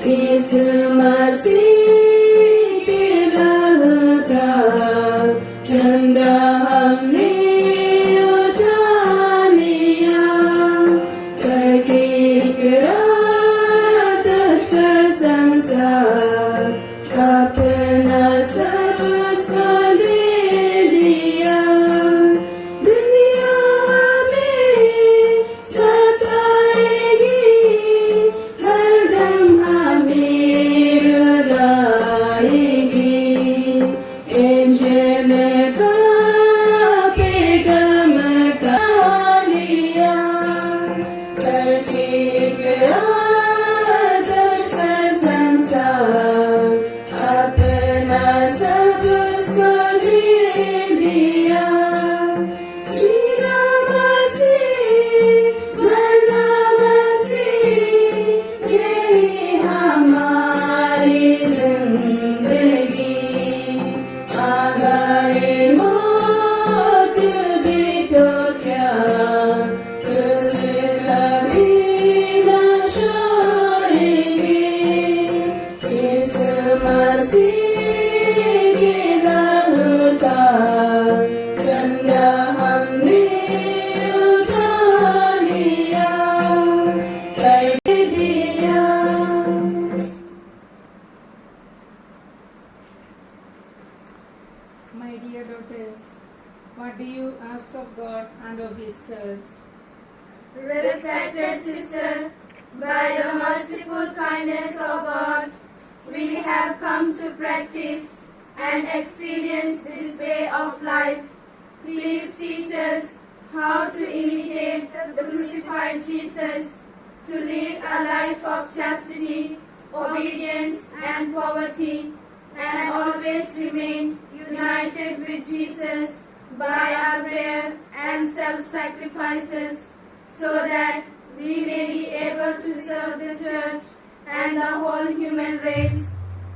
यीशु मसीह के लहू का झंडा हमने उठा लिया, करके इकरार कर संसार अपना सब उसको दे दिया। दुनिया हमें सताएगी, हरदम हमें रुलाएगी। एंजेल कांपे चमका लिया, करके इकरार कर संसार अपना सब उसको दे दिया। जीना मसीह, मरना मसीह, यही हमारी जिंदगी। आ गए मौत भी तो क्या, उसे कभी न छोड़ेंगे। यीशु मसीह के लहू का झंडा हमने उठा लिया, कर दिया। My dear daughters, what do you ask of God and of His church? Respected sister, by the merciful kindness of God, we have come to practice and experience this way of life. Please teach us how to imitate the crucified Jesus, to lead a life of chastity, obedience, and poverty, and always remain united with Jesus by our prayer and self-sacrifices, so that we may be able to serve the church and the whole human race.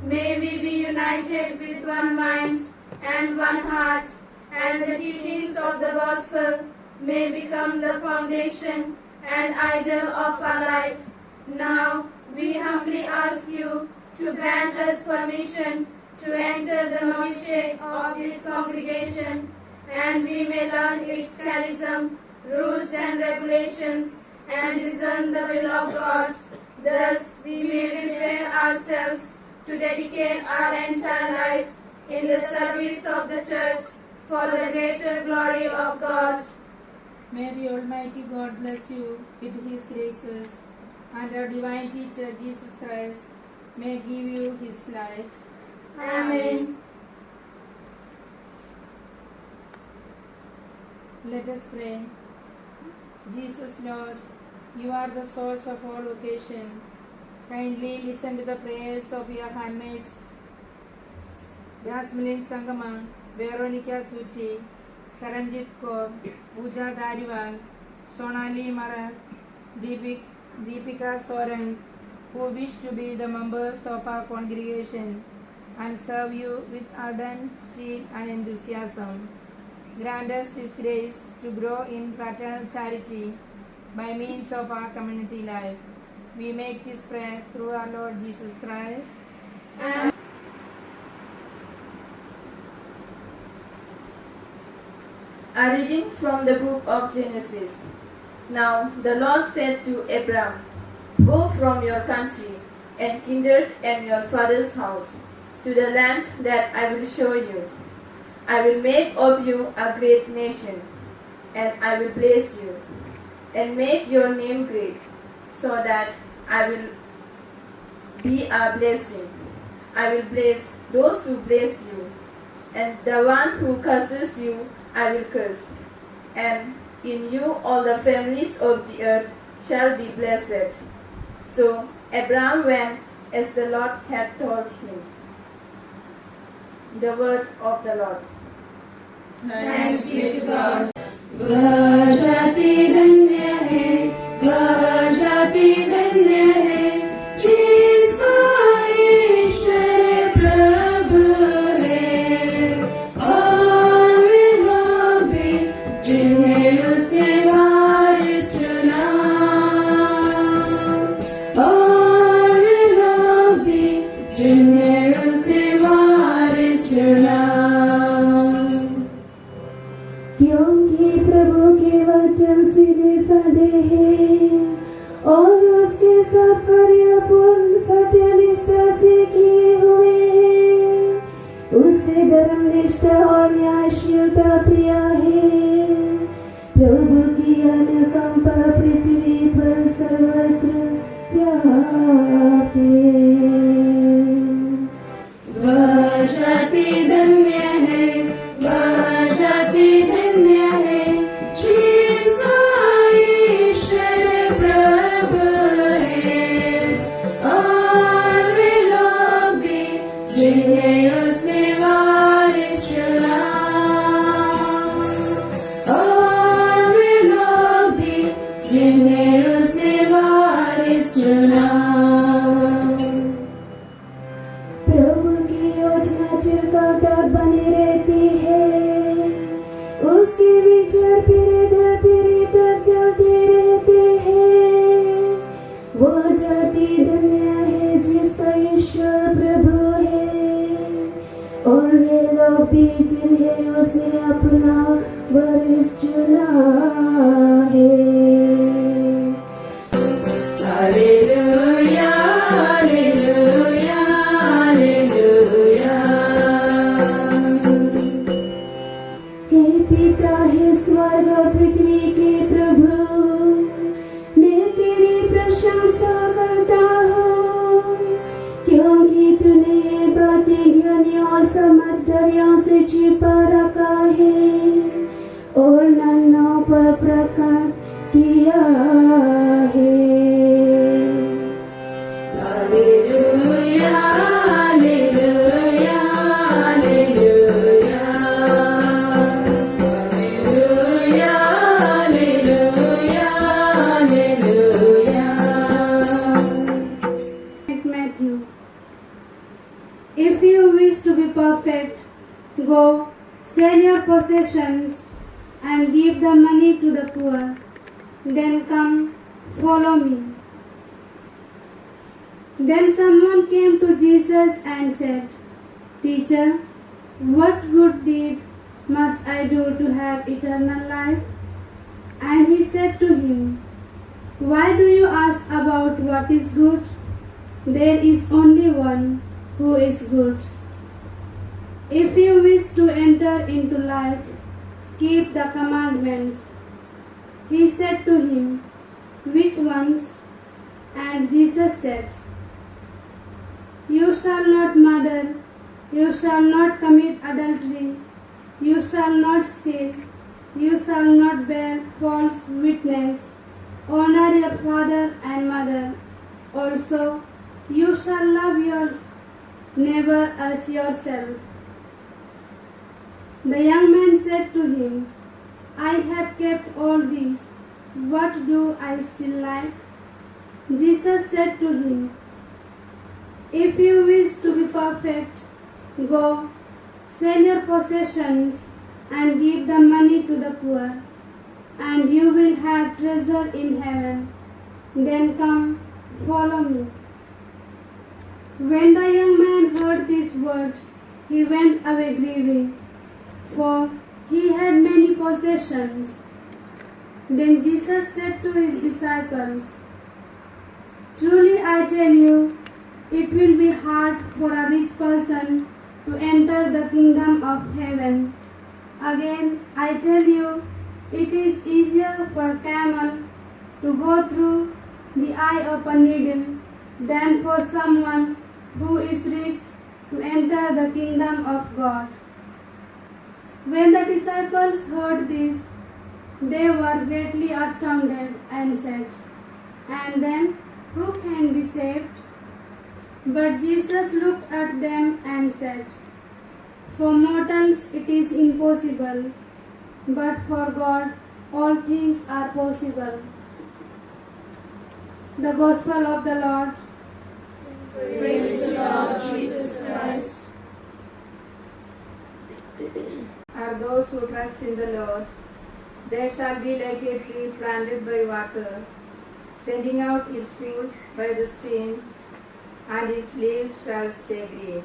May we be united with one mind and one heart, and the teachings of the gospel may become the foundation and idol of our life. Now, we humbly ask you to grant us permission to enter the novitiate of this congregation, and we may learn its charism, rules and regulations, and discern the will of God. Thus, we may prepare ourselves to dedicate our entire life in the service of the church for the greater glory of God. May the Almighty God bless you with His graces, and our divine teacher Jesus Christ may give you His light. Amen. Let us pray. Jesus Lord, you are the source of all vocation. Kindly listen to the prayers of your handmaids, Yasmin Sangamam, Veronica Tutti, Charanjit Kaur, Pooja Dariwal, Sonali Mara, Deepika Soran, who wish to be the members of our congregation and serve you with ardent zeal and enthusiasm. Grant us this grace to grow in fraternal charity by means of our community life. We make this prayer through our Lord Jesus Christ. Amen. A reading from the book of Genesis. Now the Lord said to Abram, "Go from your country and kindred and your father's house to the land that I will show you. I will make of you a great nation, and I will bless you, and make your name great, so that I will be a blessing. I will bless those who bless you, and the one who curses you I will curse. And in you all the families of the earth shall be blessed." So Abraham went as the Lord had told him. The word of the Lord. Thanks be to God. वह जाति धन्य है, वह जाति धन्य है, जिसका ईश्वर प्रभु है। और वे लोग भी जिन्हें उसने वारिस चुना, और वे लोग वह जाति धन्य है, वह जाति धन्य है, जिसका ईश्वर प्रभु है। और वे लोग भी जिन्हें उसने वारिस चुना, और वे लोग भी जिन्हें उसने वारिस चुना। प्रभु की योजना चिरकाल तक बनी रहती है, उसके विचार पीढ़ी तक चलते रहते हैं। वो जाति धन्य है जिसका ईश्वर प्रभु है, और वे लोग भी जिन्हें उसने अपना वारिस चुना है। Hallelujah, hallelujah, hallelujah. हे पिता हे स्वर्ग और पृथ्वी के प्रभु, मैं तेरी प्रशंसा करता हूँ, क्योंकि तूने ये बातें ज्ञानी और समझदारियों से छिपा रखा है और नन्हों पर प्रकट किया है। Hallelujah, hallelujah, hallelujah. Hallelujah, hallelujah, hallelujah. Matthew. If you wish to be perfect, go sell your possessions and give the money to the poor. Then come, follow me. Then someone came to Jesus and said, Teacher, what good deed must I do to have eternal life? And he said to him, Why do you ask about what is good? There is only one who is good. If you wish to enter into life, keep the commandments. He said to him, Which ones? And Jesus said, You shall not murder, you shall not commit adultery, you shall not steal, you shall not bear false witness, honor your father and mother. Also, you shall love your neighbor as yourself. The young man said to him, I have kept all these. What do I still lack? Jesus said to him, If you wish to be perfect, go, sell your possessions and give the money to the poor, and you will have treasure in heaven. Then come, follow me. When the young man heard these words, he went away grieving, for he had many possessions. Then Jesus said to his disciples, Truly I tell you, it will be hard for a rich person to enter the kingdom of heaven. Again, I tell you, it is easier for a camel to go through the eye of a needle than for someone who is rich to enter the kingdom of God. When the disciples heard this, they were greatly astounded and said, And then who can be saved? But Jesus looked at them and said, For mortals it is impossible, but for God all things are possible. The Gospel of the Lord. Praise to Lord Jesus Christ. Are those who trust in the Lord. They shall be like a tree planted by water, sending out its roots by the streams, and its leaves shall stay green.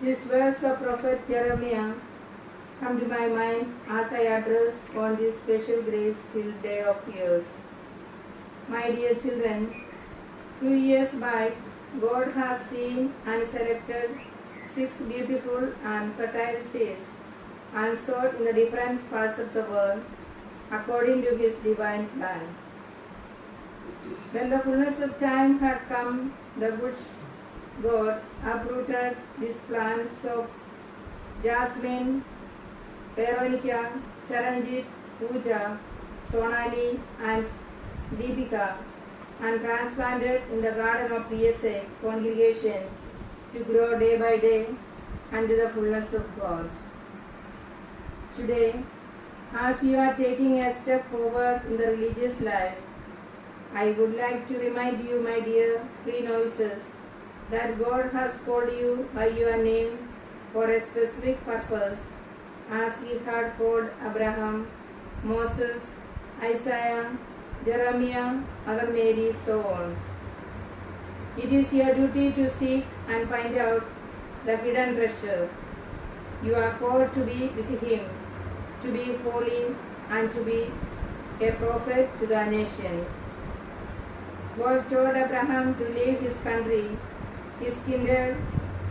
These words of Prophet Jeremiah come to my mind as I address on this special grace-filled day of yours. My dear children, few years back, God has seen and selected 6 beautiful and fertile seeds and sowed in the different parts of the world according to His divine plan. When the fullness of time had come, the good God uprooted these plants of jasmine, Veronica, Charanjit, Pooja, Sonali, and Deepika, and transplanted in the garden of PSA congregation to grow day by day unto the fullness of God. Today, as you are taking a step forward in the religious life, I would like to remind you, my dear pre-novices, that God has called you by your name for a specific purpose, as He had called Abraham, Moses, Isaiah, Jeremiah, Mother Mary, so on. It is your duty to seek and find out the hidden treasure. You are called to be with Him, to be holy, and to be a prophet to the nations. God told Abraham to leave his country, his kindred,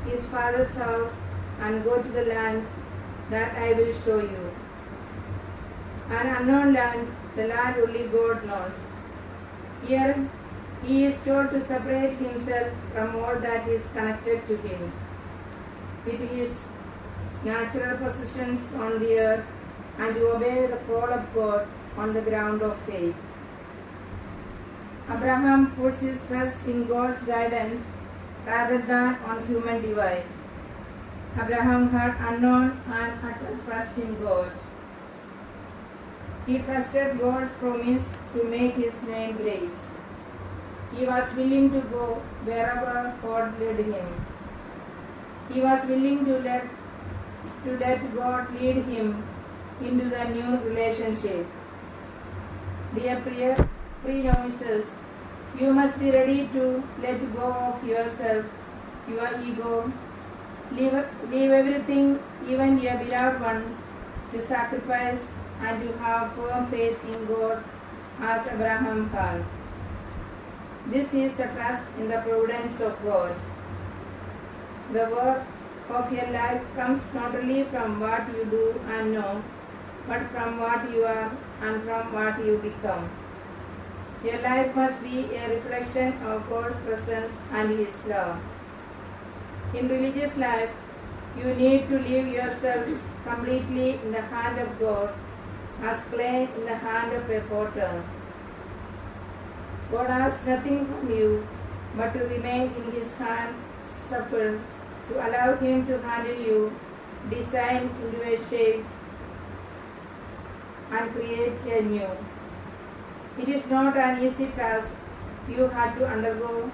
his father's house, and go to the land that I will show you. An unknown land, the land only God knows. Here he is told to separate himself from all that is connected to him, with his natural possessions on the earth, and to obey the call of God on the ground of faith. Abraham puts his trust in God's guidance rather than on human device. Abraham had unknown and utter trust in God. He trusted God's promise to make his name great. He was willing to go wherever God led him. He was willing to let God lead him into the new relationship. Dear pre-novices, you must be ready to let go of yourself, your ego, leave everything, even your beloved ones, to sacrifice and to have firm faith in God as Abraham had. This is the trust in the providence of God. The work of your life comes not only from what you do and know, but from what you are and from what you become. Your life must be a reflection of God's presence and His love. In religious life, you need to leave yourselves completely in the hand of God, as clay in the hand of a potter. God asks nothing from you but to remain in His hand, supple, to allow Him to handle you, design into a shape, and create a new. It is not an easy task. You have to undergo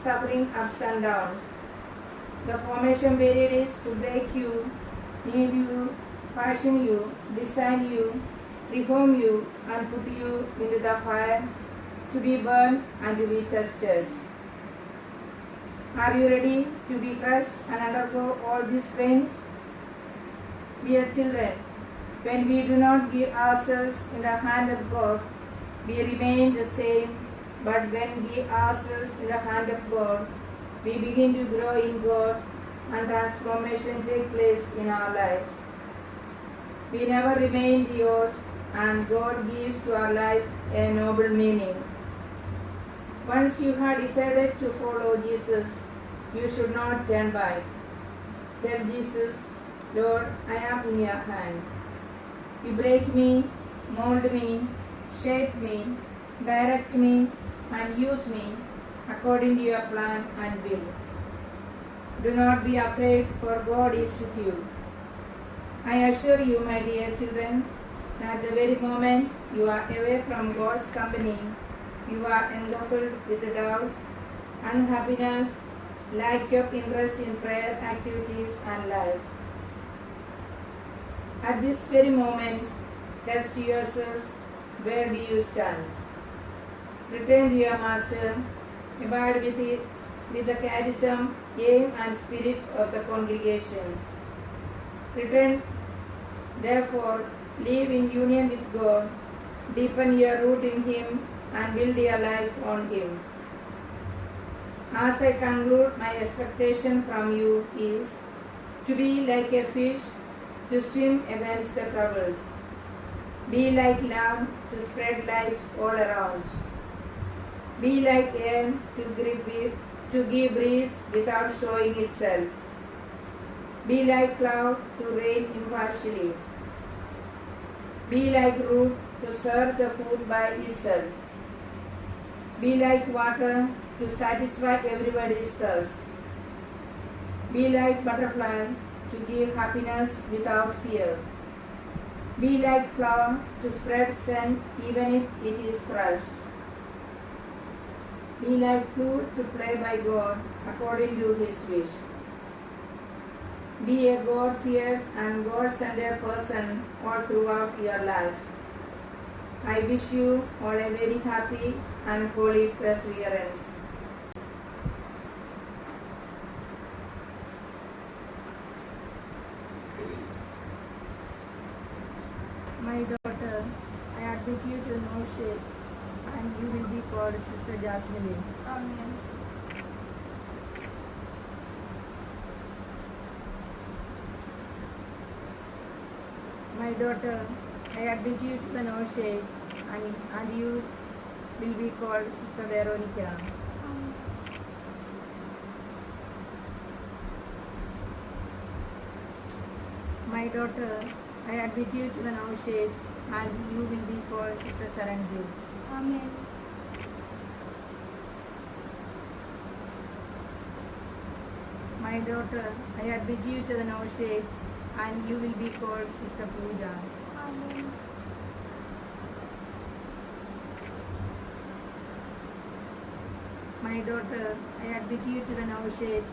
suffering ups and downs. The formation period is to break you, knead you, fashion you, design you, reform you, and put you into the fire to be burned and to be tested. Are you ready to be crushed and undergo all these pains? Dear children, when we do not give ourselves in the hand of God, we remain the same, but when we give ourselves in the hand of God, we begin to grow in God and transformation take place in our lives. We never remain the old, and God gives to our life a noble meaning. Once you have decided to follow Jesus, you should not turn back. Tell Jesus, Lord, I am in your hands. You break me, mold me, shape me, direct me, and use me according to your plan and will. Do not be afraid, for God is with you. I assure you, my dear children, that the very moment you are away from God's company, you are engulfed with doubts, unhappiness, lack of interest in prayer activities and life. At this very moment, test yourselves, where do you stand? Return to your Master, abide with the charism, aim and spirit of the congregation. Return, therefore, live in union with God, deepen your root in Him, and build your life on Him. As I conclude, my expectation from you is to be like a fish, to swim against the troubles. Be like lamb, to spread light all around. Be like air to give breeze without showing itself. Be like cloud to rain impartially. Be like root to serve the food by itself. Be like water to satisfy everybody's thirst. Be like butterfly to give happiness without fear. Be like flower to spread scent even if it is crushed. Be like flute to play by God according to his wish. Be a God-feared and God-centered person all throughout your life. I wish you all a very happy and holy perseverance. My daughter, I admit you to no shade, and you will be called Sister Jasmine. Amen. My daughter, I admit you to the no shade, and you will be called Sister Veronica. My daughter, I admit you to the no shade, and you will be called Sister Saranju. Amen. My daughter, I admit you to the no shade, and you will be called Sister Pooja. Amen. My daughter, I admit you to the no shade,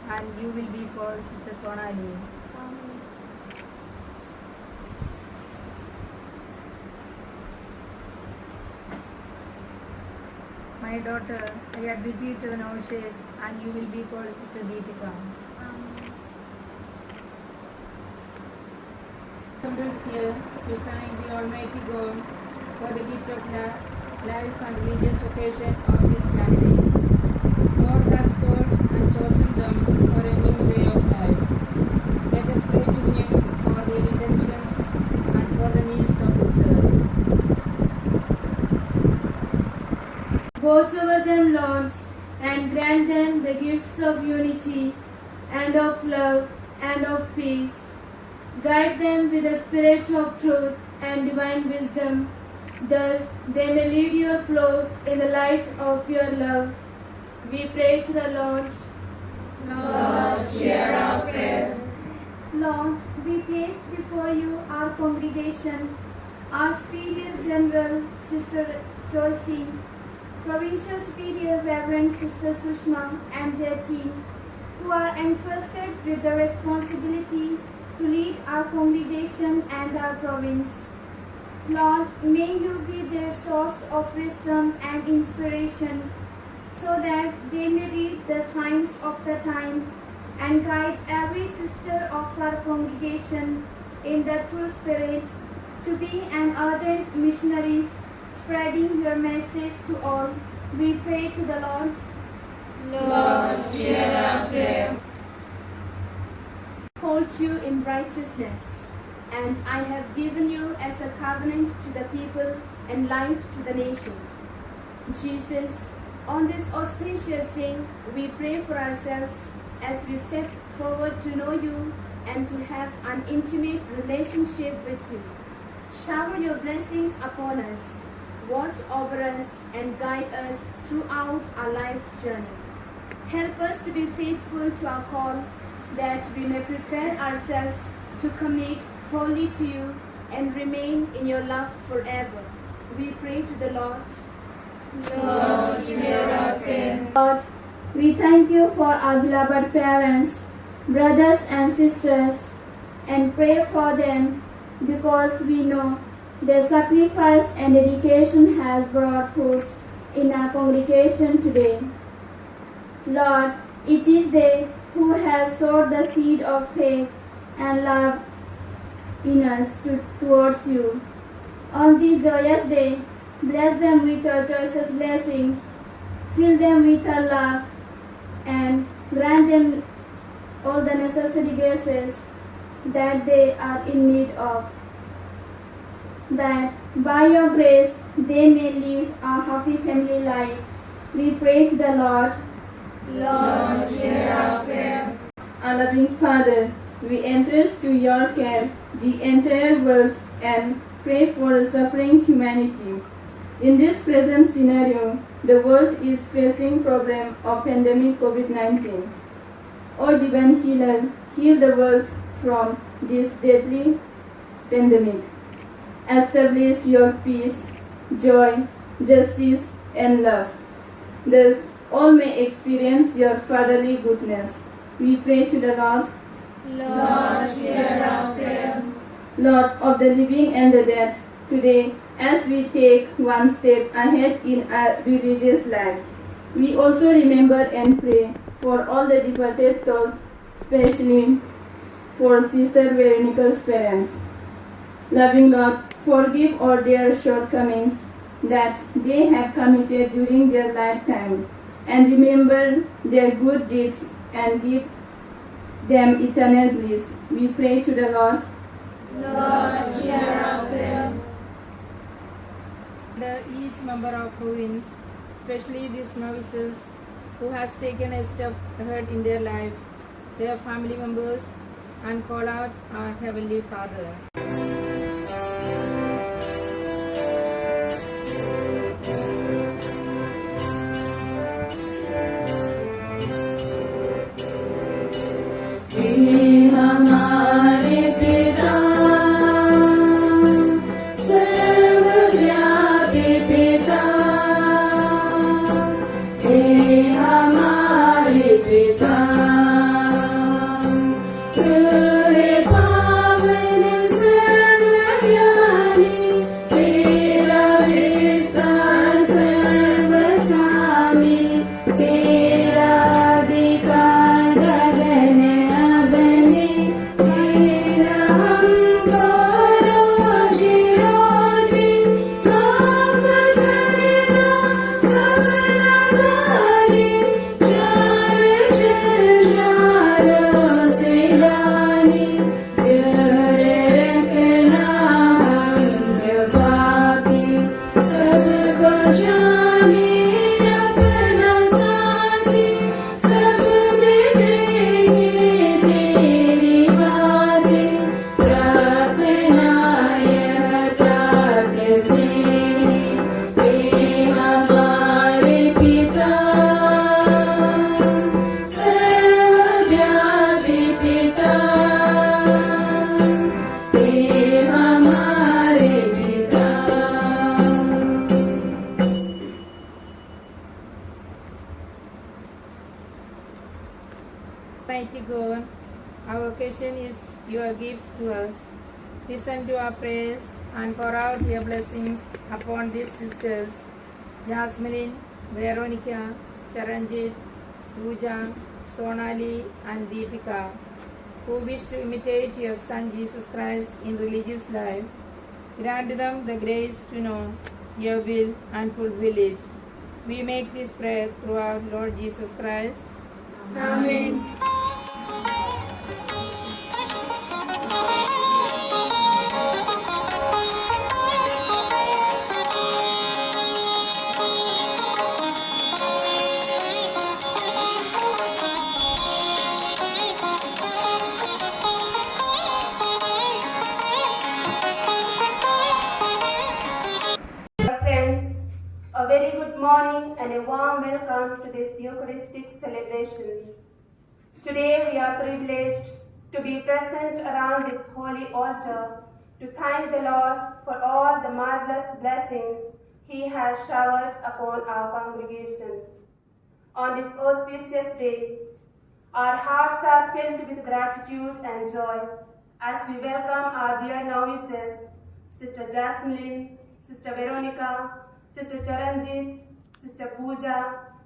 and you will be called Sister Sonali. Amen. My daughter, I admit you to the no shade, and you will be called Sister Deepika. Amen. Assembled here to thank the Almighty God for the gift of life and religious occasion of these candidates. God has called and chosen them for a new way of life. Let us pray to Him for their intentions and for the needs of the church. Watch over them, Lord, and grant them the gifts of unity and of love and of peace. Guide them with the spirit of truth and divine wisdom. Thus they may lead your flock in the light of your love. We pray to the Lord. Lord, hear our prayer. Lord, we place before you our congregation, our Superior General, Sister Joyce, Provincial Superior Reverend Sister Sushma and their team, who are entrusted with the responsibility to lead our congregation and our province. Lord, may you be their source of wisdom and inspiration, so that they may read the signs of the time and guide every sister of our congregation in the true spirit to be an ardent missionaries spreading your message to all. We pray to the Lord. Lord, hear our prayer. Hold you in righteousness, and I have given you as a covenant to the people and light to the nations. Jesus, on this auspicious day, we pray for ourselves as we step forward to know you and to have an intimate relationship with you. Shower your blessings upon us, watch over us, and guide us throughout our life journey. Help us to be faithful to our call, that we may prepare ourselves to commit wholly to you and remain in your love forever. We pray to the Lord. Lord, hear our prayer. Lord, we thank you for our beloved parents, brothers and sisters, and pray for them because we know their sacrifice and dedication has brought fruits in our congregation today. Lord, it is they who have sowed the seed of faith and love in us towards you. On this joyous day, bless them with your choicest blessings, fill them with your love, and grant them all the necessary graces that they are in need of, that by your grace they may live a happy family life We pray to the Lord. Lord, hear our prayer. Our loving Father, we entrust to your care the entire world and pray for the suffering humanity. In this present scenario, the world is facing problem of pandemic COVID-19. O divine healer, heal the world from this deadly pandemic. Establish your peace, joy, justice, and love. Thus, all may experience your fatherly goodness. We pray to the Lord. Lord, hear our prayer. Lord of the living and the dead, today, as we take one step ahead in our religious life, we also remember and pray for all the departed souls, especially for Sister Veronica's parents. Loving Lord, forgive all their shortcomings that they have committed during their lifetime, and remember their good deeds and give them eternal bliss. We pray to the Lord. Lord, hear our prayer. Each member of province, especially these novices who has taken a step ahead in their life, their family members, and call out our Heavenly Father. हमारे पिता सर्वव्यापी पिता हे हमारे पिता हे पावन सर्वज्ञानी तेरा विस्तार सर्वसामी तेरा अधिकार गगन अबने तेरा हमको रोजी रोटी माफ करना सबनादारी चार चंचारों से जानी जर रखना हम जब पापी सबको जाने अपना साथी सब में देंगे तेरी बातें प्रार्थना यह ताक से हे हमारे पिता सर्वव्यापी पिता हे हमारे पिता. Mighty God, our occasion is your gifts to us. Listen to our prayers and pour out your blessings upon these sisters, Jasmine, Veronica, Charanjit, Pooja, Sonali, and Deepika, who wish to imitate your Son Jesus Christ in religious life. Grant them the grace to know your will and fulfill it. We make this prayer through our Lord Jesus Christ. Amen. Friends, a very good morning and a warm welcome to this Eucharistic celebration. Today we are privileged to be present around this holy altar to thank the Lord for all the marvelous blessings He has showered upon our congregation. On this auspicious day, our hearts are filled with gratitude and joy as we welcome our dear novices, Sister Jasmine, Sister Veronica, Sister Charanjit, Sister Pooja,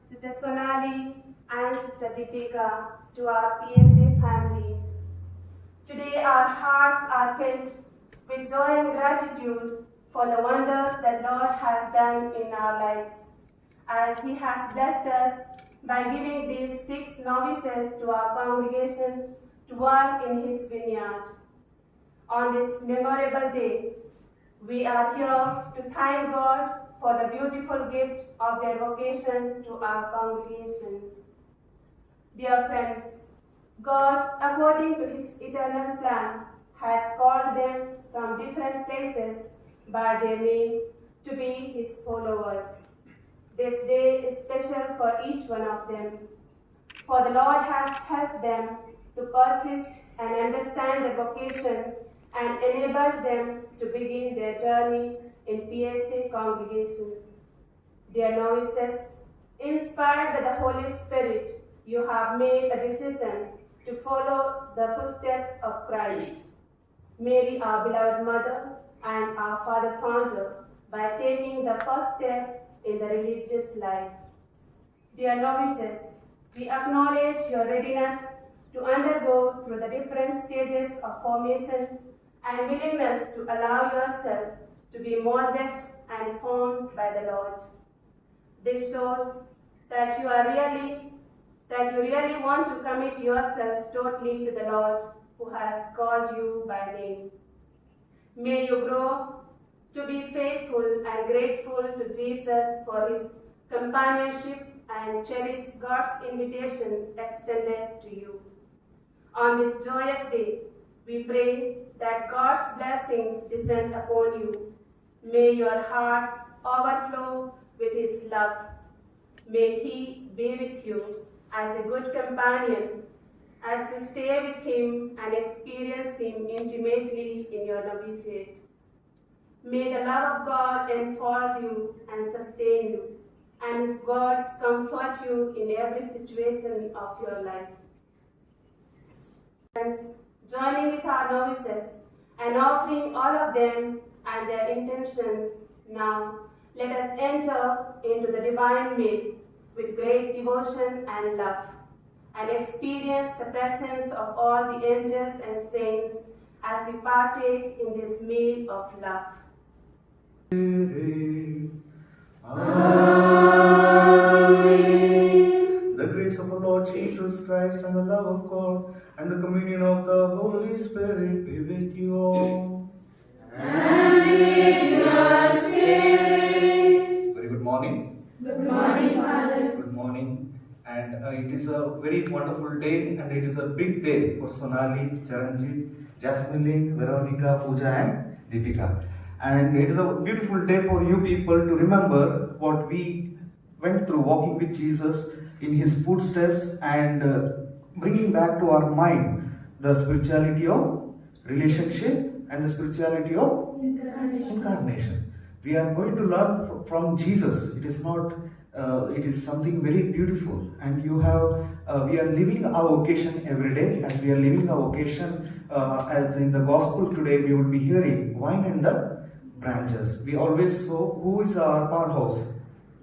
Sister Sonali, and Sister Deepika to our PSA family. Today our hearts are filled with joy and gratitude for the wonders that Lord has done in our lives, as He has blessed us by giving these 6 novices to our congregation to work in His vineyard. On this memorable day, we are here to thank God for the beautiful gift of their vocation to our congregation. Dear friends, God, according to His eternal plan, has called them from different places by their name to be His followers. This day is special for each one of them, for the Lord has helped them to persist and understand their vocation and enabled them to begin their journey in PSA congregation. Dear novices, inspired by the Holy Spirit, you have made a decision to follow the footsteps of Christ. Mary, our beloved mother, and our Father Founder, by taking the first step in the religious life. Dear novices, we acknowledge your readiness to undergo through the different stages of formation and willingness to allow yourself to be molded and formed by the Lord. This shows that you really want to commit yourselves totally to the Lord who has called you by name. May you grow to be faithful and grateful to Jesus for His companionship and cherish God's invitation extended to you. On this joyous day, we pray that God's blessings descend upon you. May your hearts overflow with His love. May He be with you as a good companion as you stay with Him and experience Him intimately in your novitiate. May the love of God enfold you and sustain you, and His words comfort you in every situation of your life. Friends, joining with our novices and offering all of them and their intentions, now let us enter into the divine meal with great devotion and love, and experience the presence of all the angels and saints as we partake in this meal of love. Amen. The grace of our Lord Jesus Christ and the love of God and the communion of the Holy Spirit be with you all. And with your spirit. Very good morning. Good morning, fathers. Good morning. And it is a very wonderful day, and it is a big day for Sonali, Charanjit, Jasmine, Veronica, Pooja and Deepika. And it is a beautiful day for you people to remember what we went through walking with Jesus in His footsteps and bringing back to our mind the spirituality of relationship and the spirituality of incarnation. We are going to learn from Jesus. It is not, it is something very beautiful. And you have, we are living our vocation every day. As we are living our vocation, as in the gospel today, we will be hearing wine and the branches. We always saw who is our powerhouse?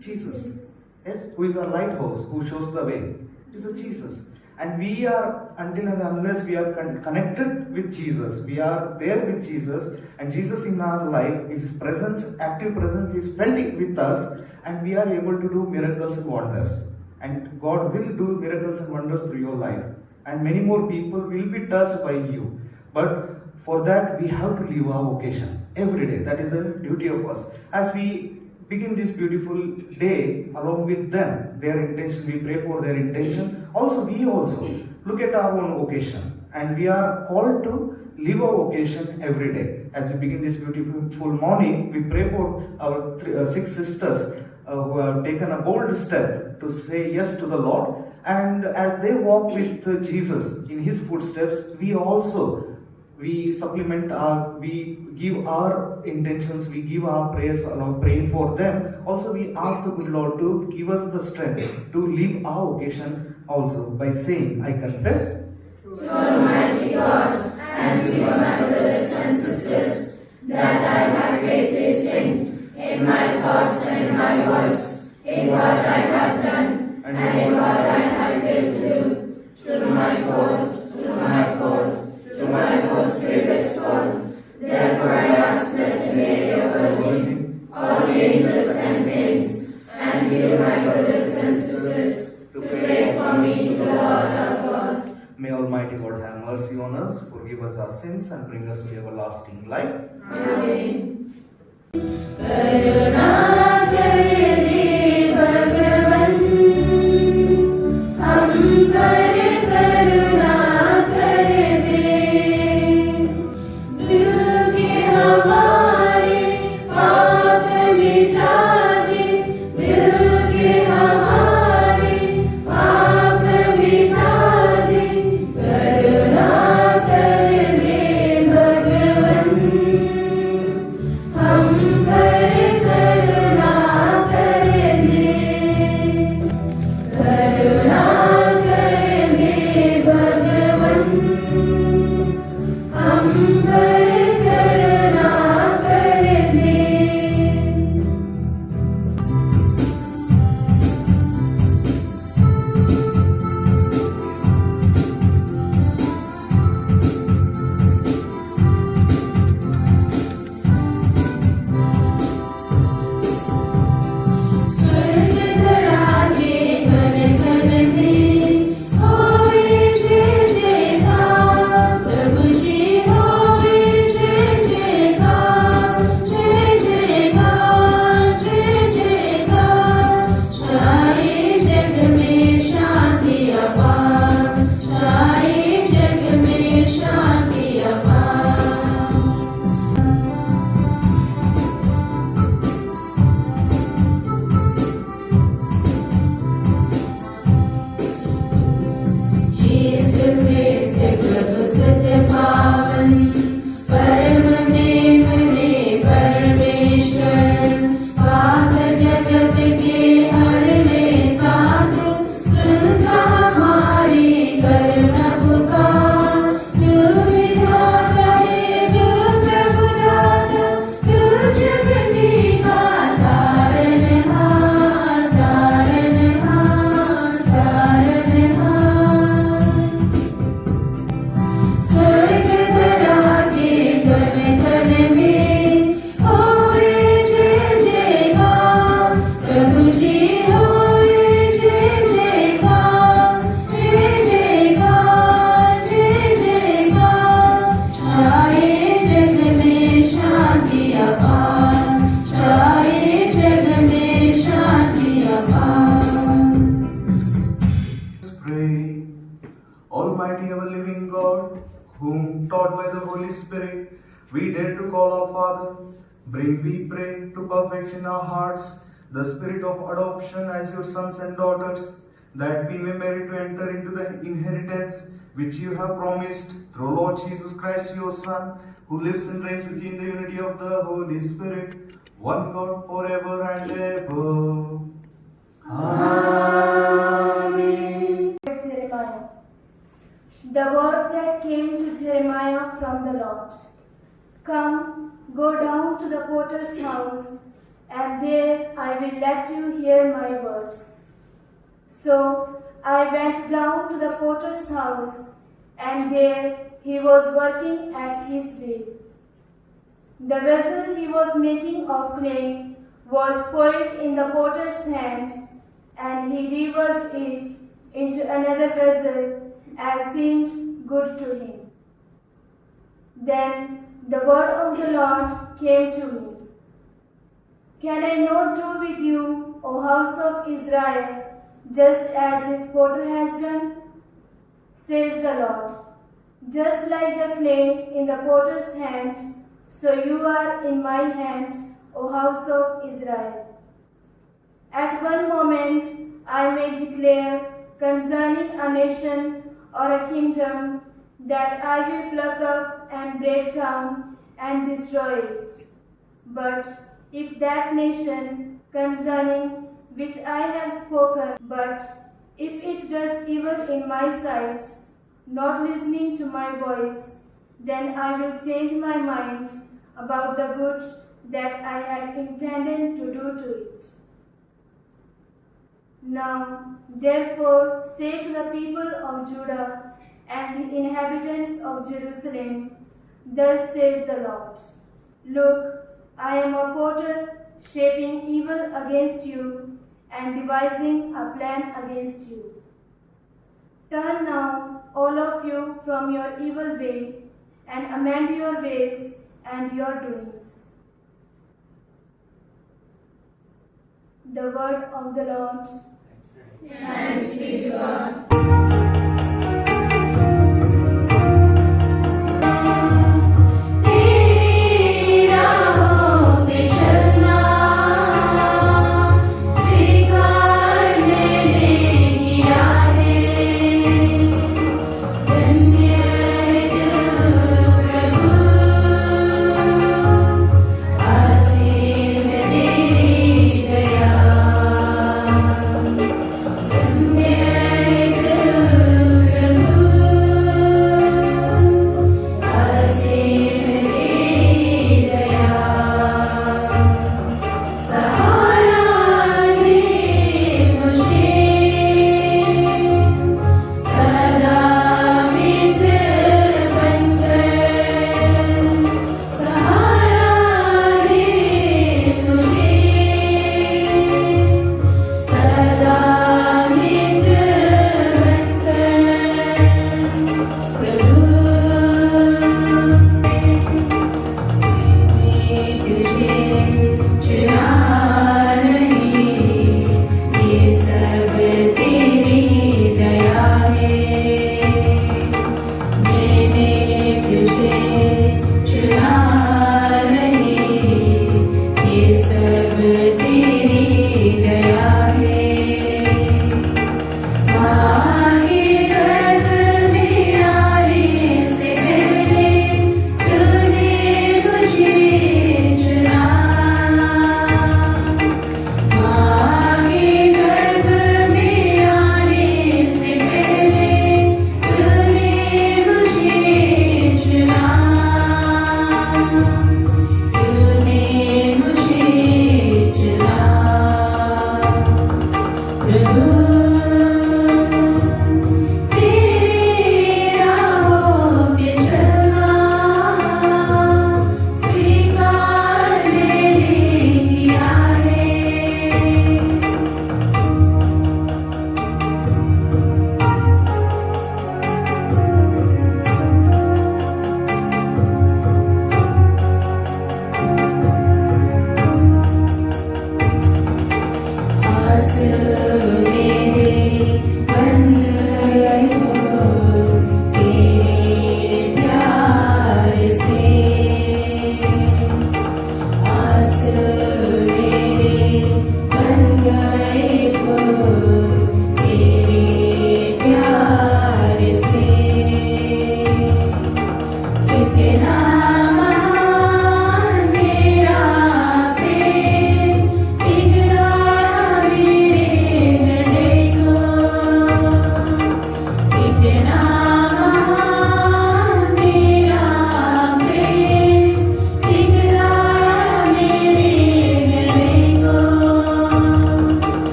Jesus. Yes, who is our lighthouse? Who shows the way? It is a Jesus. And we are, until and unless we are connected with Jesus, we are there with Jesus, and Jesus in our life, His presence, active presence is felt with us, and we are able to do miracles and wonders. And God will do miracles and wonders through your life. And many more people will be touched by you. But for that, we have to live our vocation every day. That is the duty of us. As we begin this beautiful day along with them, their intention, we pray for their intention. Also, we also look at our own vocation, and we are called to live our vocation every day. As we begin this beautiful morning, we pray for our 6 sisters who have taken a bold step to say yes to the Lord. And as they walk with Jesus in His footsteps, we supplement we give our intentions, we give our prayers along praying for them. Also, we ask the good Lord to give us the strength to live our vocation also by saying, I confess To Almighty God and to my brothers and sisters that I have greatly sinned in my thoughts and in my words, in what I have done and in what I have failed to do, through my fault, through my most grievous fault. Therefore I ask Blessed Mary, our Virgin, all the angels and saints, and you, my brothers and sisters, to pray for me to the Lord our God. May Almighty God have mercy on us, forgive us our sins, and bring us to everlasting life. Amen. Almighty ever living God, whom taught by the Holy Spirit, we dare to call our Father, bring, we pray, to perfection our hearts the spirit of adoption as your sons and daughters, that we may merit to enter into the inheritance which you have promised through Lord Jesus Christ, your Son, who lives and reigns with you in the unity of the Holy Spirit, one God forever and ever. Amen. Jeremiah. The word that came to Jeremiah from the Lord. Come, go down to the potter's house, and there I will let you hear my words. So I went down to the potter's house, and there he was working at his wheel. The vessel he was making of clay was spoiled in the potter's hand, and he reworked it into another vessel as seemed good to him. Then the word of the Lord came to me. Can I not do with you, O house of Israel, just as this potter has done? Says the Lord. Just like the clay in the potter's hand, so you are in my hand, O house of Israel. At one moment I may declare concerning a nation or a kingdom that I will pluck up and break down and destroy it. But if that nation concerning which I have spoken, but if it does evil in my sight, not listening to my voice, then I will change my mind about the good that I had intended to do to it. Now, therefore, say to the people of Judah and the inhabitants of Jerusalem, thus says the Lord, look, I am a potter shaping evil against you and devising a plan against you. Turn now, all of you, from your evil way and amend your ways and your doings. The word of the Lord. Thanks be to God. तेरी राहों पे चलना स्वीकार मैंने किया है। धन्य है तू प्रभु, असीम तेरी दया। धन्य है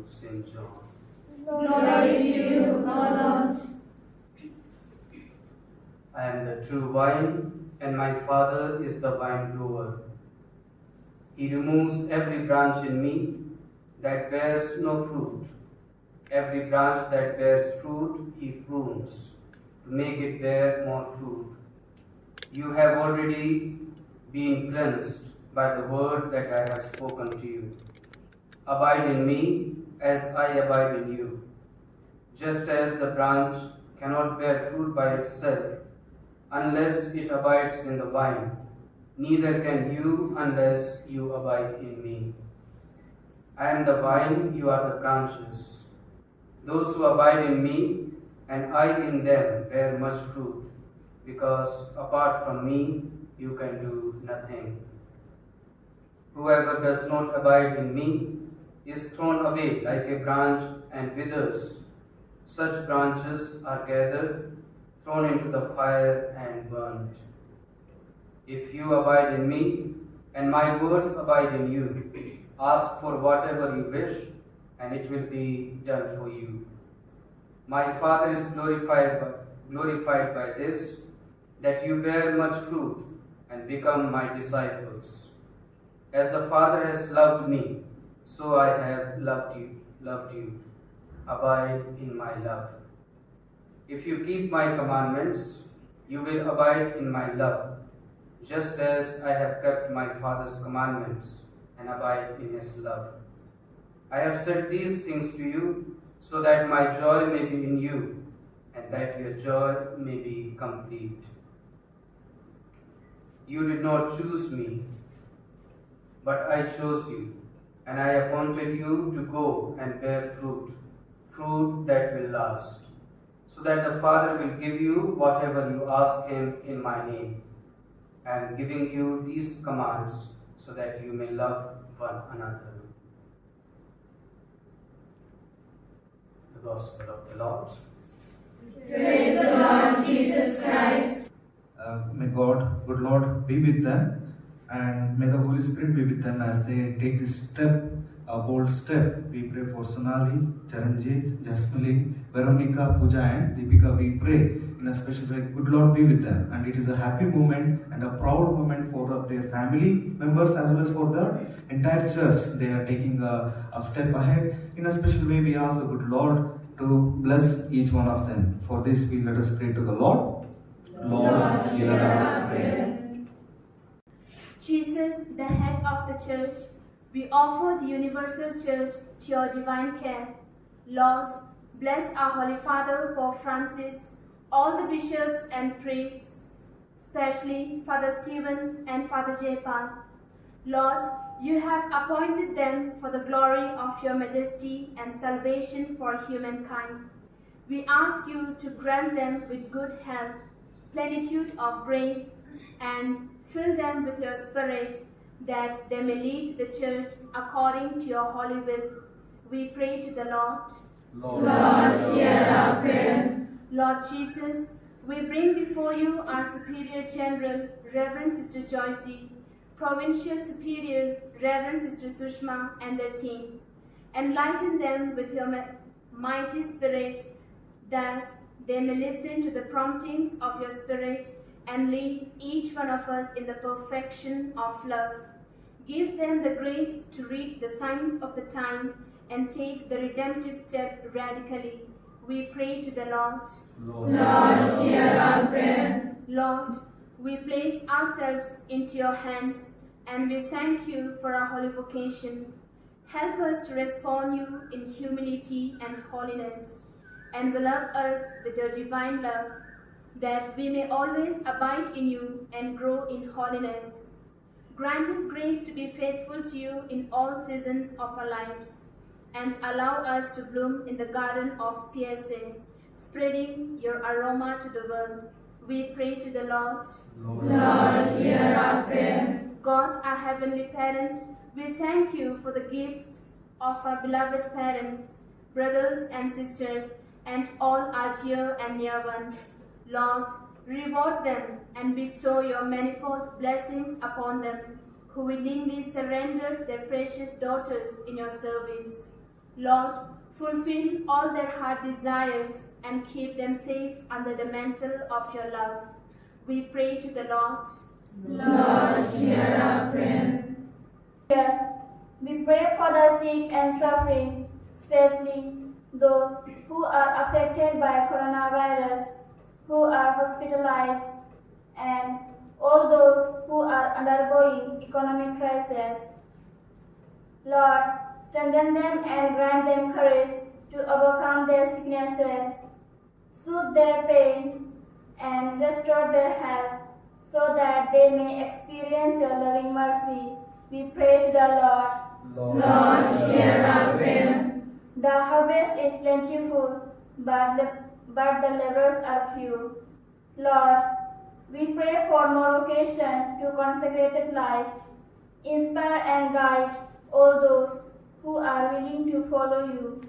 St. John. Glory to you, O Lord. I am the true vine, and my Father is the vine grower. He removes every branch in me that bears no fruit. Every branch that bears fruit, he prunes to make it bear more fruit. You have already been cleansed by the word that I have spoken to you. Abide in me as I abide in you. Just as the branch cannot bear fruit by itself unless it abides in the vine, neither can you unless you abide in me. I am the vine, you are the branches. Those who abide in me and I in them bear much fruit, because apart from me you can do nothing. Whoever does not abide in me is thrown away like a branch and withers. Such branches are gathered, thrown into the fire and burnt. If you abide in me, and my words abide in you, ask for whatever you wish, and it will be done for you. My Father is glorified by this, that you bear much fruit and become my disciples. As the Father has loved me, so I have loved you. Abide in my love. If you keep my commandments, you will abide in my love, just as I have kept my Father's commandments and abide in his love. I have said these things to you, so that my joy may be in you, and that your joy may be complete. You did not choose me, but I chose you, and I appointed you to go and bear fruit that will last, so that the Father will give you whatever you ask him in my name. I am giving you these commands so that you may love one another. The Gospel of the Lord. Praise the Lord Jesus Christ. May God, good Lord, be with them, and may the Holy Spirit be with them as they take this step, a bold step. We pray for Sonali, Charanjit, Jasmine, Veronica, Pooja and Deepika. We pray in a special way, good Lord, be with them. And it is a happy moment and a proud moment for their family members as well as for the entire church. They are taking a step ahead. In a special way, we ask the good Lord to bless each one of them. For this, we let us pray to the Lord. Lord, hear our prayer. Jesus, the head of the church, we offer the universal church to your divine care. Lord, bless our Holy Father Pope Francis, all the bishops and priests, especially Father Stephen and Father J-Pal. Lord, you have appointed them for the glory of your majesty and salvation for humankind. We ask you to grant them with good health, plenitude of grace, and fill them with your Spirit, that they may lead the church according to your holy will. We pray to the Lord. Lord, hear our prayer. Lord Jesus, we bring before you our Superior General, Reverend Sister Joycey, Provincial Superior, Reverend Sister Sushma, and their team. Enlighten them with your mighty Spirit, that they may listen to the promptings of your Spirit and lead each one of us in the perfection of love. Give them the grace to read the signs of the time and take the redemptive steps radically. We pray to the Lord. Lord, hear our prayer. Lord, we place ourselves into your hands, and we thank you for our holy vocation. Help us to respond you in humility and holiness, envelop us with your divine love, that we may always abide in you and grow in holiness. Grant us grace to be faithful to you in all seasons of our lives, and allow us to bloom in the garden of PSA, spreading your aroma to the world. We pray to the Lord. Lord, hear our prayer. God, our heavenly parent, we thank you for the gift of our beloved parents, brothers and sisters, and all our dear and near ones. Lord, reward them and bestow your manifold blessings upon them, who willingly surrendered their precious daughters in your service. Lord, fulfill all their heart desires and keep them safe under the mantle of your love. We pray to the Lord. Lord, hear our prayer. We pray for the sick and suffering, especially those who are affected by coronavirus, who are hospitalized, and all those who are undergoing economic crisis. Lord, strengthen them and grant them courage to overcome their sicknesses, soothe their pain, and restore their health, so that they may experience your loving mercy. We pray to the Lord. Lord, hear our prayer. The harvest is plentiful, but the laborers are few. Lord, we pray for more vocation to consecrated life. Inspire and guide all those who are willing to follow you.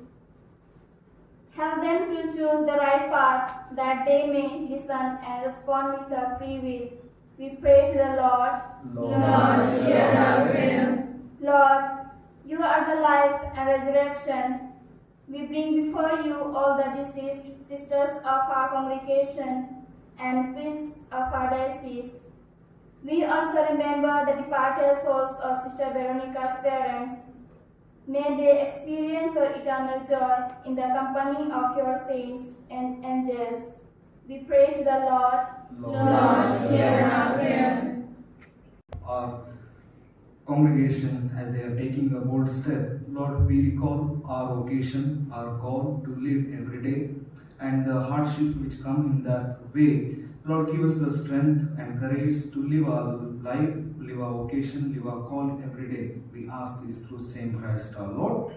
Help them to choose the right path, that they may listen and respond with a free will. We pray to the Lord. Lord, hear our prayer. Lord, you are the life and resurrection. We bring before you all the deceased sisters of our congregation and priests of our diocese. We also remember the departed souls of Sister Veronica's parents. May they experience your eternal joy in the company of your saints and angels. We pray to the Lord. Lord, hear our prayer. Our congregation, as they are taking a bold step, Lord, we recall our vocation, our call to live every day, and the hardships which come in that way. Lord, give us the strength and courage to live our life, live our vocation, live our call every day. We ask this through same Christ our Lord.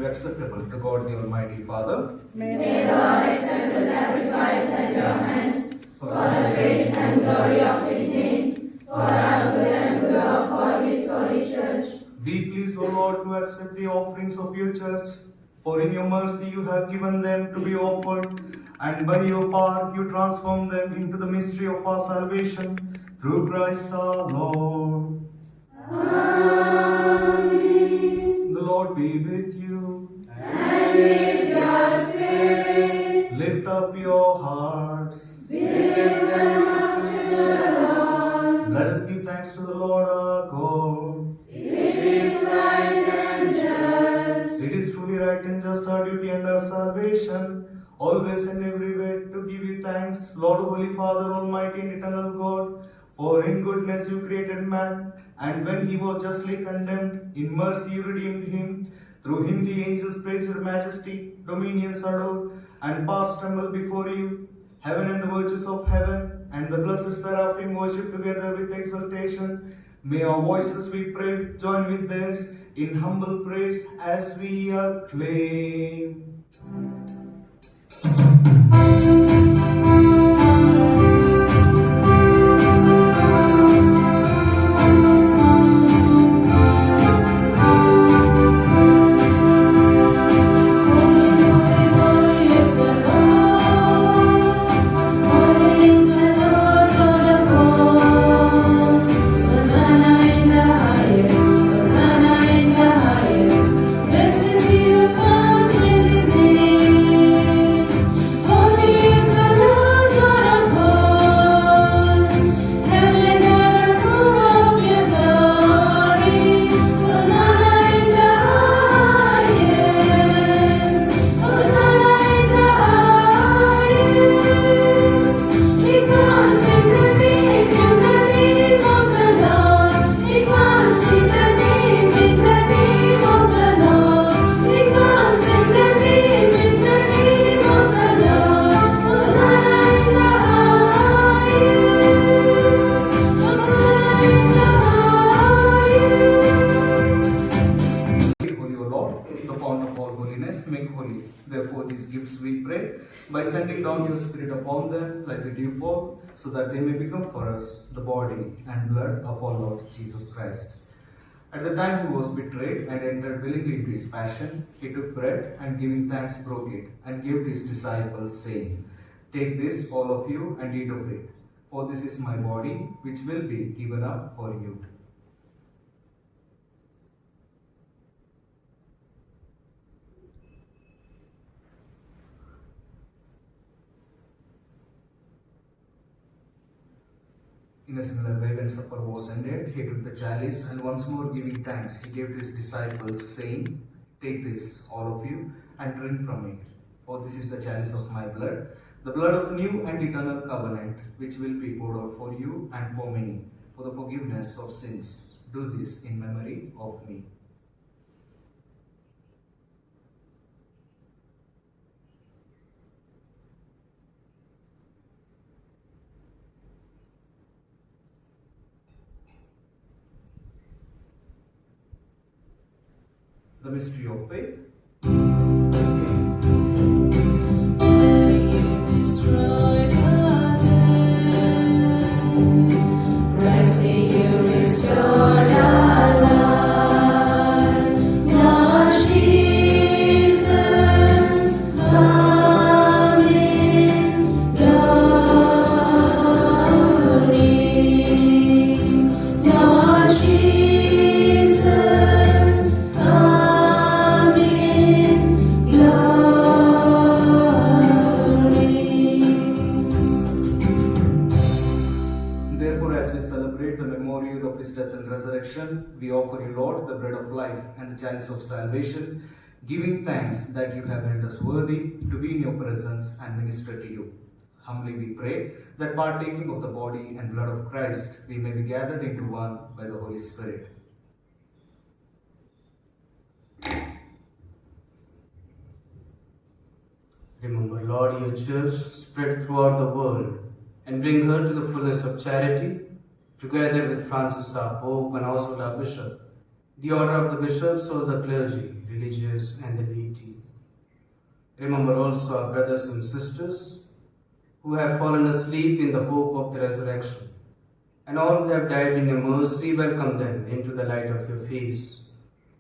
Acceptable to God the Almighty Father. May Lord accept the sacrifice at your hands for the praise and glory of His name, for our good and good of all His holy church. Be pleased, O Lord, to accept the offerings of your church, for in your mercy you have given them to be offered, and by your power you transform them into the mystery of our salvation, through Christ our Lord. Amen. The Lord be with you. And with your spirit. Lift up your hearts. We salvation, always and everywhere to give you thanks, Lord, Holy Father, Almighty and eternal God, for in goodness you created man, and when he was justly condemned, in mercy you redeemed him. Through him the angels praise your majesty, dominions adore, and powers tremble before you. Heaven and the virtues of heaven, and the blessed seraphim worship together with exultation. May our voices, we pray, join with theirs in humble praise as we acclaim. Make holy. Therefore, these gifts we pray by sending down your Spirit upon them like the dewfall, so that they may become for us the body and blood of our Lord Jesus Christ. At the time he was betrayed and entered willingly into his passion, he took bread and giving thanks broke it and gave to his disciples, saying, "Take this, all of you, and eat of it, for this is my body, which will be given up for you." In a similar way, when supper was ended, he took the chalice and once more giving thanks, he gave to his disciples, saying, "Take this, all of you, and drink from it. For this is the chalice of my blood, the blood of the new and eternal covenant, which will be poured out for you and for many, for the forgiveness of sins. Do this in memory of me." The mystery of faith. We offer you, Lord, the bread of life and the chalice of salvation, giving thanks that you have held us worthy to be in your presence and minister to you. Humbly we pray that partaking of the body and blood of Christ, we may be gathered into one by the Holy Spirit. Remember, Lord, your church spread throughout the world and bring her to the fullness of charity, together with Francis our Pope and also our Bishop, the order of the bishops, all the clergy, religious and the laity. Remember also our brothers and sisters who have fallen asleep in the hope of the resurrection, and all who have died in your mercy, welcome them into the light of your face.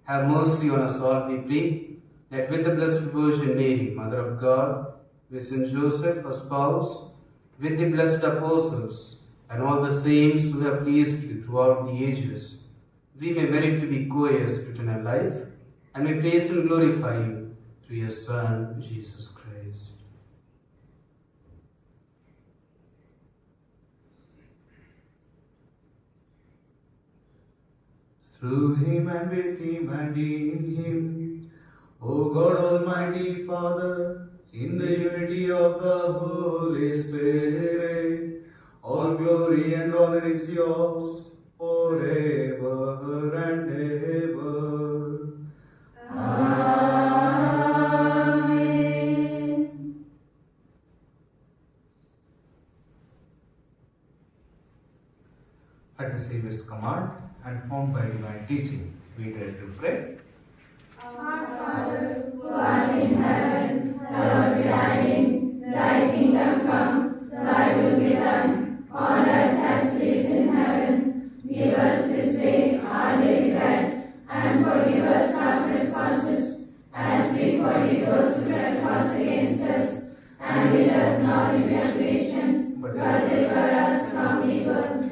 Have mercy on us all, we pray, that with the Blessed Virgin Mary, Mother of God, with Saint Joseph, her spouse, with the blessed apostles, and all the saints who have pleased you throughout the ages, we may merit to be co-heirs to eternal life, and may praise and glorify you through your Son, Jesus Christ. Through him and with him and in him, O God Almighty Father, in the unity of the Holy Spirit, all glory and honor is yours forever and ever. Amen. At the Saviour's command and formed by divine teaching, we dare to pray. Our Father, who art in heaven, hallowed be thy name. Thy kingdom come, thy will be done, on earth as it is in heaven. Give us this day our daily bread, and forgive us our trespasses, as we forgive those who trespass against us. And lead us not into temptation, but deliver us from evil.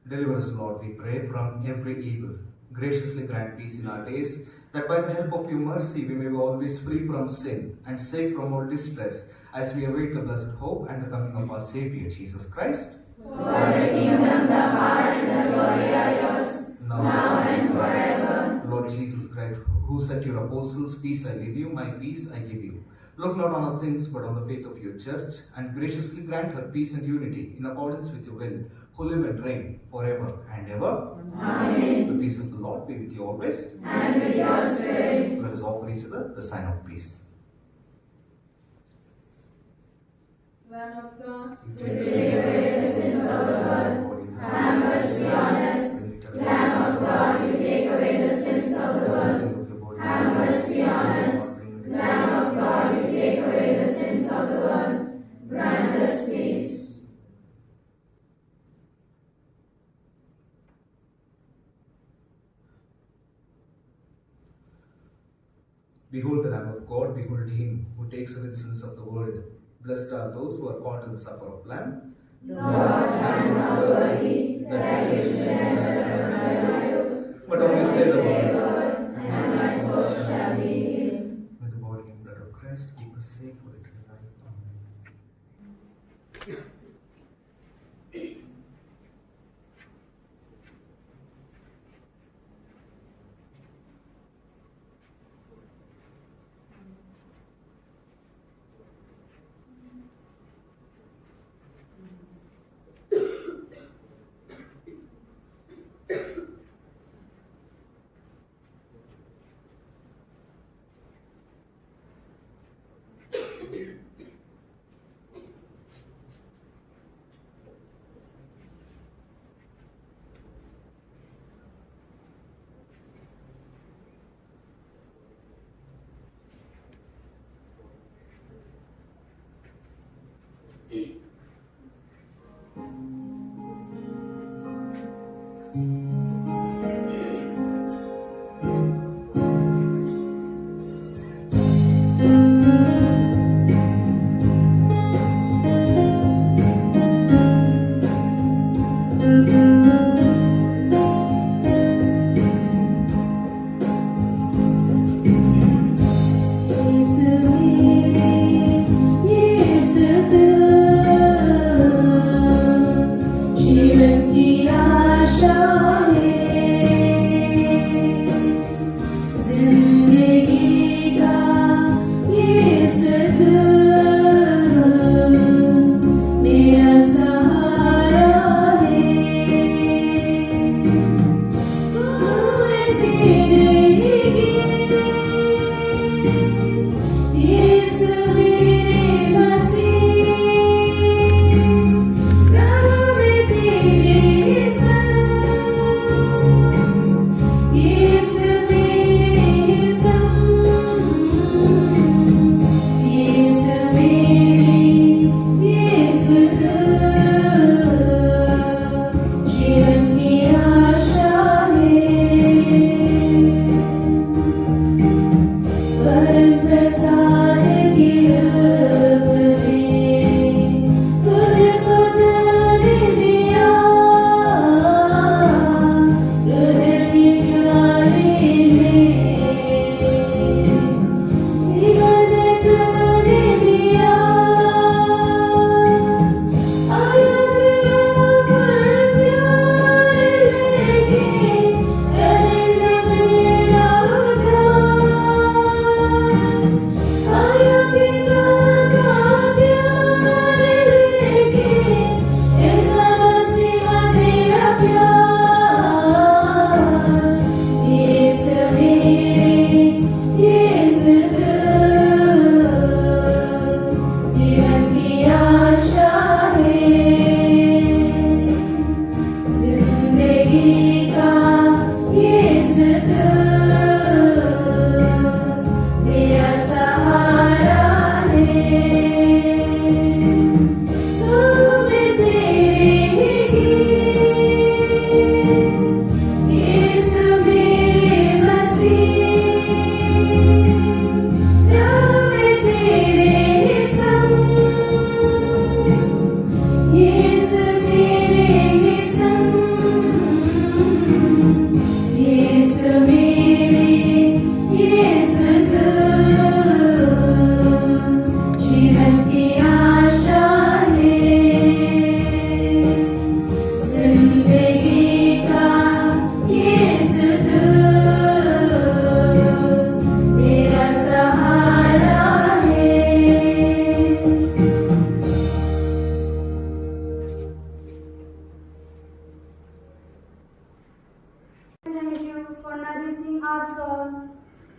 Deliver us, Lord, we pray, from every evil. Graciously grant peace in our days, that by the help of your mercy we may be always free from sin and safe from all distress, as we await the blessed hope and the coming of our Saviour, Jesus Christ. For the kingdom, the power, and the glory are yours, now and forever. Lord Jesus Christ, who said to your apostles, peace I leave you, my peace I give you. Look not on our sins, but on the faith of your church, and graciously grant her peace and unity in accordance with your will, who live and reign forever and ever. Amen. The peace of the Lord be with you always. And with your spirit. Let us offer each other the sign of peace. Lamb of God, To take away the sins of the world, have mercy on us. Lamb of God, you take away the sins of the world, have mercy on us. Lamb of God, you take away the sins of the world, grant us peace. Behold the Lamb of God, behold him who takes away the sins of the world. Blessed are those who are called to the supper of Lamb. Lord, I am not worthy that you should enter my roof, But only say the word. word, and my soul shall be healed. May the body and blood of Christ keep us safe for eternal life. Amen.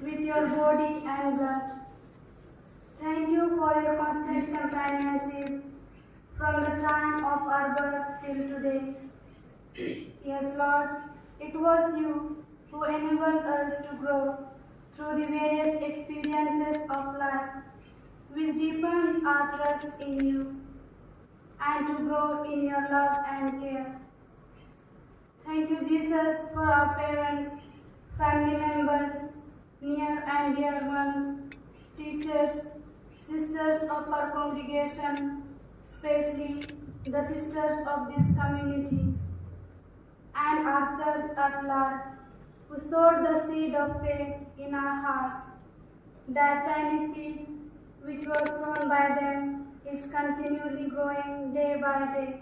with your body and blood. Thank you for your constant companionship from the time of our birth till today. Yes, Lord, it was you who enabled us to grow through the various experiences of life, which deepened our trust in you and to grow in your love and care. Thank you, Jesus, for our parents, family members, near and dear ones, teachers, sisters of our congregation, especially the sisters of this community, and our church at large, who sowed the seed of faith in our hearts. That tiny seed which was sown by them is continually growing day by day.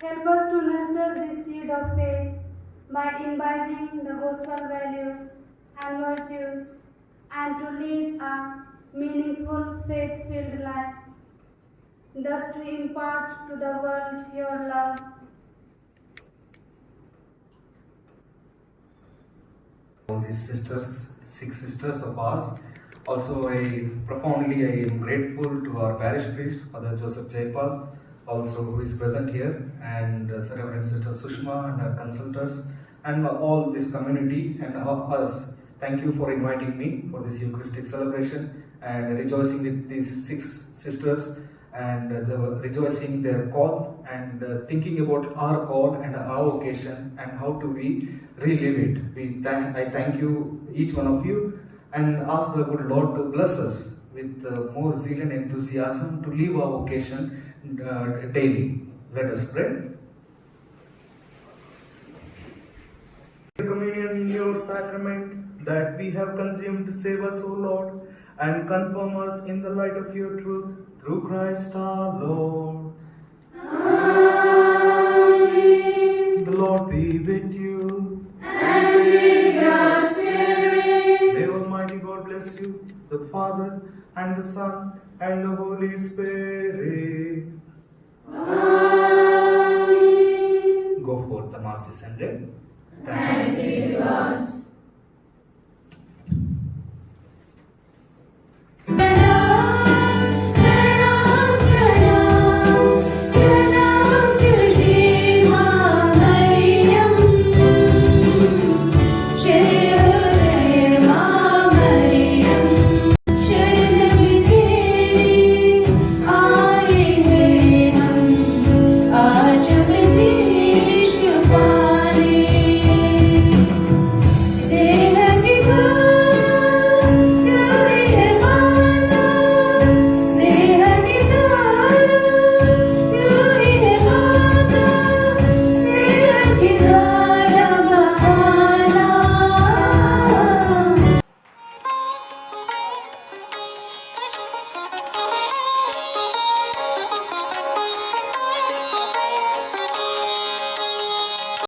Help us to nurture this seed of faith by imbibing the gospel values and virtues and to lead a meaningful, faith-filled life, thus to impart to the world your love. All these sisters, 6 sisters of ours. Also, I am grateful to our parish priest, Father Joseph Jaipal, also who is present here, and Reverend Sister Sushma and her consultants, and all this community and us. Thank you for inviting me for this Eucharistic celebration and rejoicing with these 6 sisters and rejoicing their call and thinking about our call and our occasion and how do we relive it. I thank you, each one of you, and ask the good Lord to bless us with more zeal and enthusiasm to live our vocation daily. Let us pray. The communion in your sacrament that we have consumed, save us, O Lord, and confirm us in the light of your truth, through Christ our Lord. Amen. The Lord be with you. And with your spirit. May Almighty God bless you, the Father, and the Son, and the Holy Spirit. Amen. Go forth, the Mass is ended. Thanks be to God.